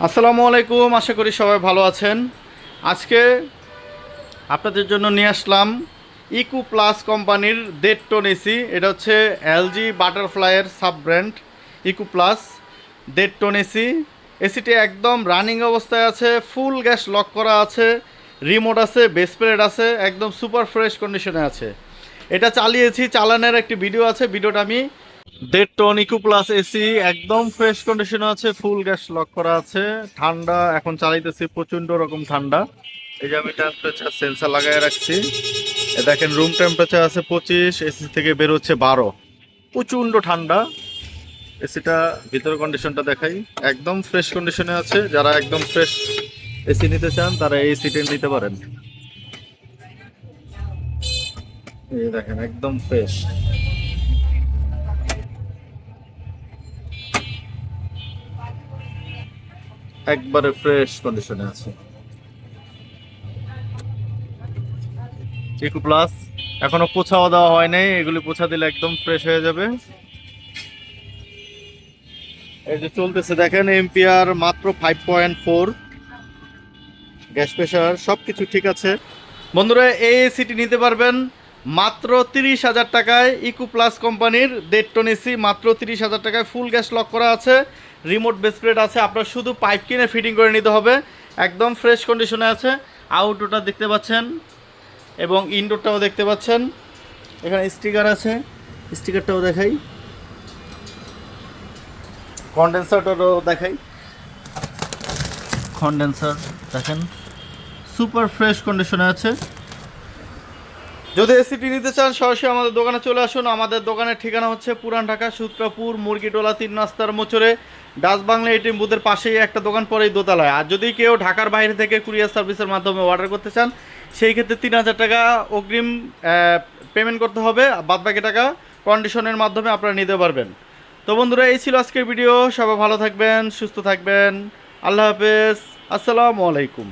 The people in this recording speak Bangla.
আসসালামু আলাইকুম, আশা করি সবাই ভালো আছেন। আজকে আপনাদের জন্য নিয়ে আসলাম ইকো প্লাস কোম্পানির 1.5 টন এসি। এটা হচ্ছে এলজি বাটারফ্লাইয়ের sub brand eco plus 1.5 ton AC. এসিটি একদম রানিং অবস্থায় আছে, ফুল গ্যাস লক করা আছে, রিমোট আছে, বেস প্লেট আছে, একদম সুপার ফ্রেশ কন্ডিশনে আছে। এটা চালিয়েছি, চালানোর একটি ভিডিও আছে, ভিডিওটা আমি 1.5 টন ইকো প্লাস এসি একদম ফ্রেশ কন্ডিশনে আছে, ফুল গ্যাস লক করা আছে। ঠান্ডা এখন চালাইতেছি, প্রচন্ড রকম ঠান্ডা। এই যে আমি টেম্পারেচার সেন্সার লাগাই রাখছি, এ দেখেন রুম টেম্পারেচার আছে 25, এসি থেকে বের হচ্ছে 12। প্রচন্ড ঠান্ডা। এসিটা ভিতর কন্ডিশনটা দেখাই, একদম ফ্রেশ কন্ডিশনে আছে। যারা একদম ফ্রেশ এসি নিতে চান তারা এই এসিটা নিতে পারেন। এই দেখেন একদম ফ্রেশ, একবারে ফ্রেশ কন্ডিশনে আছে ইকো প্লাস। এখনো পোছাও দেওয়া হয় নাই, এগুলি পোছা দিলে একদম ফ্রেশ হয়ে যাবে। এই যে চলতেছে দেখেন, এম্পিয়ার মাত্র 5.4, গ্যাস প্রেশার সবকিছু ঠিক আছে। বন্ধুরা, এই এসিটি নিতে পারবেন মাত্র 30,000 টাকায়। ইকো প্লাস কোম্পানির 1.5 টন এসি মাত্র 30,000 টাকায়, ফুল গ্যাস লক করা আছে, রিমোট বেস প্লেট আছে। আপনার শুধু পাইপ কিনে ফিটিং করে নিতে হবে, একদম ফ্রেশ কন্ডিশনে আছে। আউটডোরটা দেখতে পাচ্ছেন এবং ইনডোরটাও দেখতে পাচ্ছেন। এখানে স্টিকার আছে, স্টিকারটাও দেখাই, কন্ডেন্সারটাও দেখাই। কন্ডেন্সার দেখেন সুপার ফ্রেশ কন্ডিশনে আছে। যদি এসিটি নিতে চান সরাসরি আমাদের দোকানে চলে আসুন। আমাদের দোকানের ঠিকানা হচ্ছে পুরান ঢাকা সূত্রপুর মুরগিটোলা 3 রাস্তার মোচরে ডাচ বাংলা এটিএম বুথের পাশেই একটা দোকান, পরেই দোতলায়। আর যদি কেউ ঢাকার বাইরে থেকে কুরিয়ার সার্ভিসের মাধ্যমে অর্ডার করতে চান, সেই ক্ষেত্রে 3,000 টাকা অগ্রিম পেমেন্ট করতে হবে, বাদবাকি টাকা কন্ডিশনের মাধ্যমে আপনারা নিতে পারবেন। তো বন্ধুরা, এই ছিল আজকের ভিডিও। সবাই ভালো থাকবেন, সুস্থ থাকবেন। আল্লাহ হাফেজ, আসসালামু আলাইকুম।